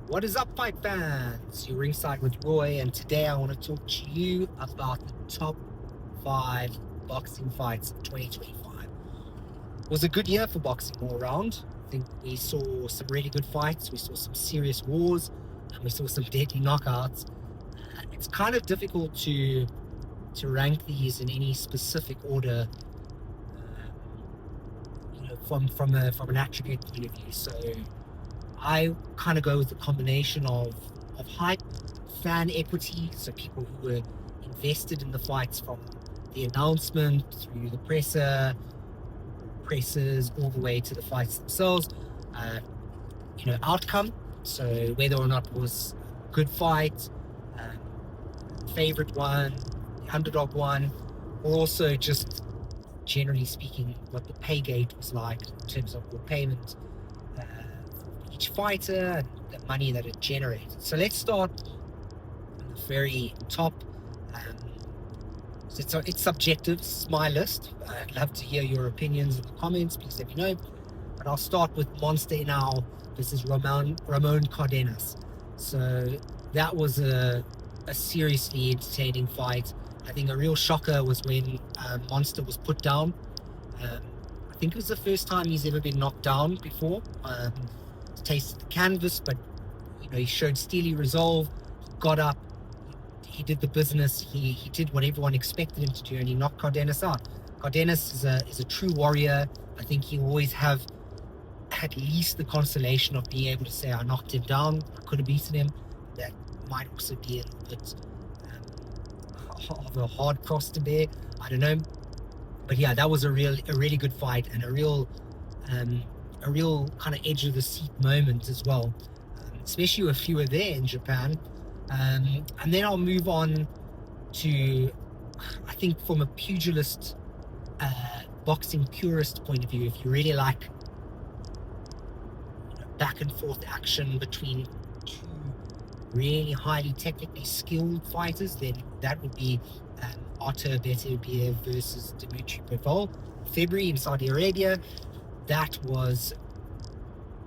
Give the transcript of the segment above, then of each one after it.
What is up, fight fans? You're ringside with Roy, and today I want to talk to you about the top 5 boxing fights of 2025. It was a good year for boxing all around. I think we saw some really good fights, we saw some serious wars, and we saw some deadly knockouts. It's kind of difficult to rank these in any specific order, from an attribute point of view. So I kind of go with a combination of hype, fan equity, so people who were invested in the fights from the announcement through the presses, all the way to the fights themselves. Outcome, so whether or not it was a good fight, favorite one, the underdog one, or also just generally speaking what the pay gate was like in terms of your payment for each fighter and the money that it generated. So let's start on the very top. It's subjective, it's my list. I'd love to hear your opinions in the comments, please let me know. But I'll start with Monster Inal versus Ramon Cardenas. So that was a seriously entertaining fight. I think a real shocker was when Monster was put down. I think it was the first time he's ever been knocked down before. Tasted the canvas, but he showed steely resolve. He got up, he did the business. He did what everyone expected him to do, and he knocked Cardenas out. Cardenas is a true warrior. I think he will always have at least the consolation of being able to say, I knocked him down, I could have beaten him. That might also be a little bit of a hard cross to bear. I don't know, but yeah, that was a really good fight, and a real kind of edge of the seat moment as well, especially if you were there in Japan. And then I'll move on to, I think, from a pugilist, boxing purist point of view, if you really like back and forth action between two really highly technically skilled fighters, then that would be Artur Beterbiev versus Dimitri Bivol, February in Saudi Arabia. That was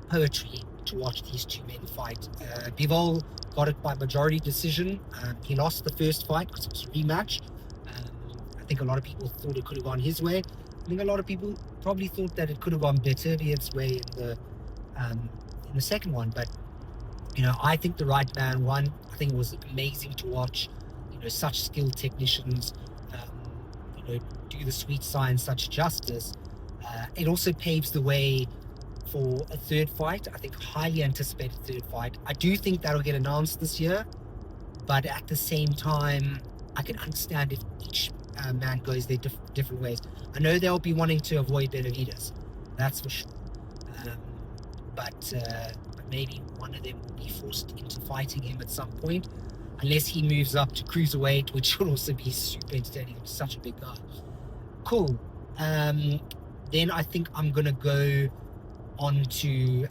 poetry to watch these two men fight. Bivol got it by majority decision. He lost the first fight because it was a rematch. I think a lot of people thought it could have gone his way. I think a lot of people probably thought that it could have gone Beterbiev's way in the second one, but I think the right man won. I think it was amazing to watch. Such skilled technicians, do the sweet science such justice. It also paves the way for a third fight. I think a highly anticipated third fight. I do think that'll get announced this year, but at the same time, I can understand if each man goes their different ways. I know they'll be wanting to avoid Benavidez, that's for sure. But maybe one of them will be forced into fighting him at some point, unless he moves up to cruiserweight, which would also be super entertaining. He's such a big guy. Cool. Then I think I'm going to go on to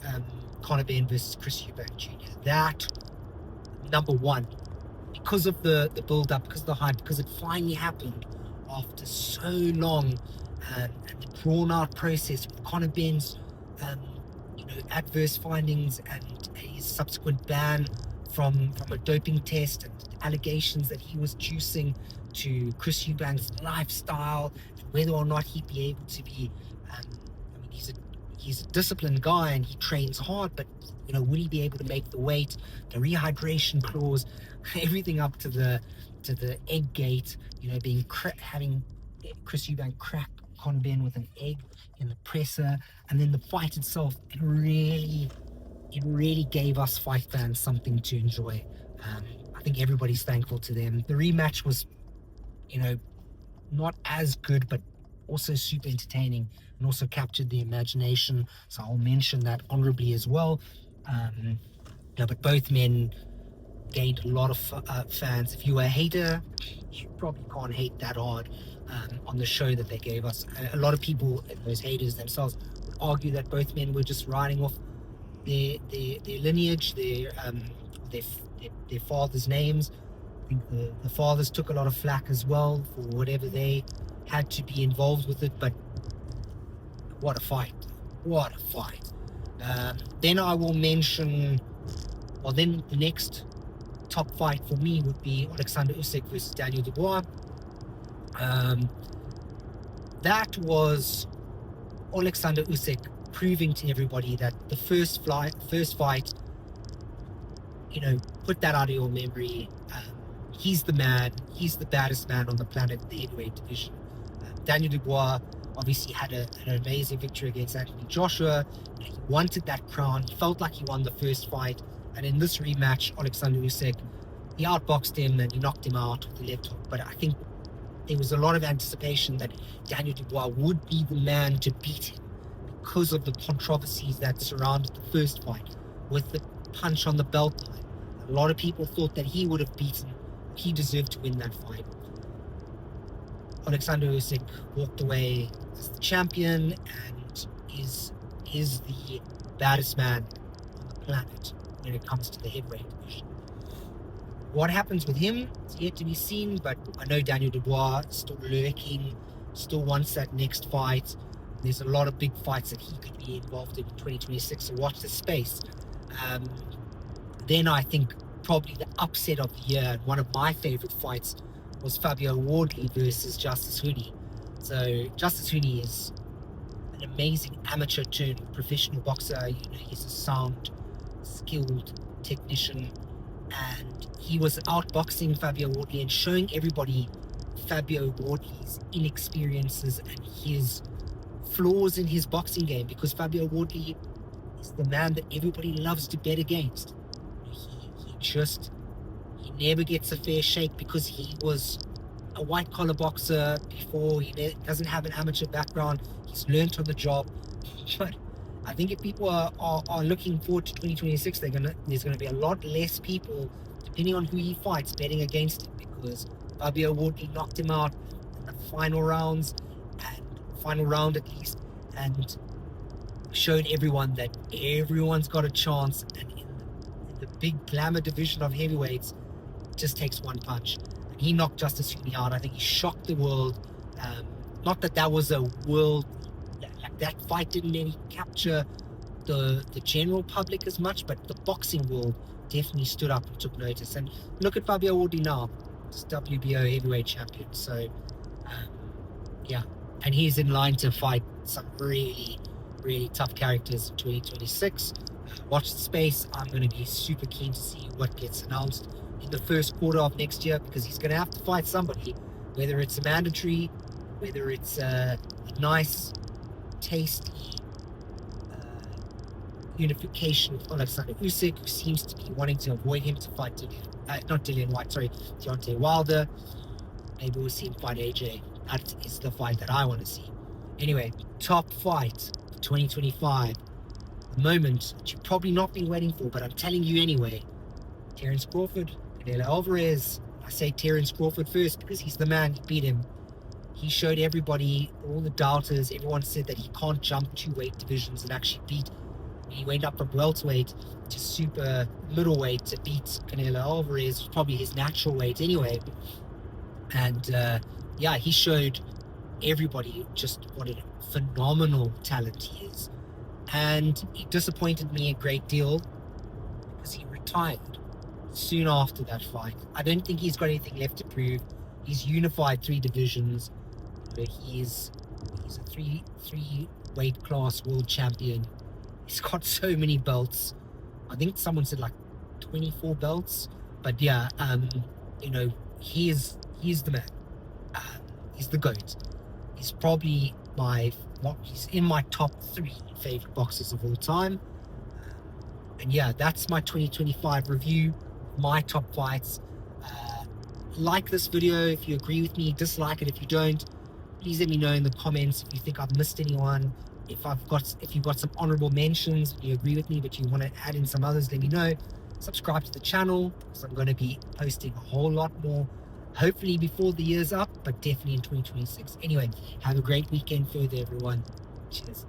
Conor Benn versus Chris Eubank Jr. That, number one, because of the build-up, because of the hype, because it finally happened after so long, and the drawn-out process with Conor Benn's adverse findings and his subsequent ban from a doping test, and allegations that he was juicing, to Chris Eubank's lifestyle, whether or not he'd be able to be. He's a disciplined guy and he trains hard, but would he be able to make the weight? The rehydration clause, everything up to the egg gate. Having Chris Eubank crack Conor Benn with an egg in the presser, and then the fight itself. It really gave us fight fans something to enjoy. I think everybody's thankful to them. The rematch was, not as good, but also super entertaining, and also captured the imagination. So I'll mention that honorably as well. But both men gained a lot of fans. If you were a hater, you probably can't hate that hard on the show that they gave us. A lot of people, those haters themselves, would argue that both men were just riding off their lineage, their fathers' names. I think the fathers took a lot of flack as well for whatever they had to be involved with it, but what a fight. Then I will mention Well, then the next top fight for me would be Alexander Usyk versus Daniel Dubois. That was Alexander Usyk proving to everybody that the first fight, put that out of your memory. He's the man. He's the baddest man on the planet in the heavyweight division. Daniel Dubois obviously had an amazing victory against Anthony Joshua. He wanted that crown. He felt like he won the first fight. And in this rematch, Alexander Usyk, he outboxed him and he knocked him out with the left hook. But I think there was a lot of anticipation that Daniel Dubois would be the man to beat him because of the controversies that surrounded the first fight with the punch on the belt line. A lot of people thought that he would have beaten, he deserved to win that fight. Alexander Usyk walked away as the champion and is the baddest man on the planet when it comes to the heavyweight division. What happens with him is yet to be seen, but I know Daniel Dubois is still lurking, still wants that next fight. There's a lot of big fights that he could be involved in 2026, so watch the space. Then I think probably the upset of the year, and one of my favorite fights, was Fabio Wardley versus Justis Huni. So Justis Huni is an amazing amateur turned professional boxer. He's a sound, skilled technician, and he was outboxing Fabio Wardley and showing everybody Fabio Wardley's inexperiences and his flaws in his boxing game, because Fabio Wardley is the man that everybody loves to bet against. He never gets a fair shake because he was a white-collar boxer before. He doesn't have an amateur background. He's learned on the job. But I think if people are looking forward to 2026, there's going to be a lot less people, depending on who he fights, betting against him, because Fabio Wardley knocked him out in the final round at least, and showed everyone that everyone's got a chance. And in the big glamour division of heavyweights, it just takes one punch. And he knocked Justis Huni out. I think he shocked the world. Not that was a world, like that fight didn't really capture the general public as much, but the boxing world definitely stood up and took notice. And look at Fabio Wardley now, he's WBO heavyweight champion. So yeah, and he's in line to fight some really, really tough characters in 2026. Watch the space. I'm going to be super keen to see what gets announced in the first quarter of next year, because he's going to have to fight somebody, whether it's a mandatory, whether it's a nice, tasty unification with Alexander Usyk, who seems to be wanting to avoid him to fight Deontay Wilder. Maybe we'll see him fight AJ. That is the fight that I want to see. Anyway, top fight for 2025. The moment that you've probably not been waiting for, but I'm telling you anyway. Terence Crawford, Canelo Alvarez. I say Terence Crawford first because he's the man. He beat him. He showed everybody, all the doubters, everyone said that he can't jump 2 weight divisions and actually beat. He went up from welterweight to super middleweight to beat Canelo Alvarez, probably his natural weight anyway. And he showed everybody just what a phenomenal talent he is. And he disappointed me a great deal because he retired soon after that fight. I don't think he's got anything left to prove. He's unified 3 divisions. He's a three weight class world champion. He's got so many belts. I think someone said like 24 belts. But yeah, he's the man. He's the GOAT. He's probably he's in my top 3 favorite boxers of all time. And yeah, that's my 2025 review, my top fights. Like this video if you agree with me, dislike it if you don't. Please let me know in the comments if you think I've missed anyone. If you've got some honorable mentions, you agree with me, but you want to add in some others, let me know. Subscribe to the channel, because I'm going to be posting a whole lot more, hopefully before the year's up, but definitely in 2026. Anyway, have a great weekend further, everyone. Cheers.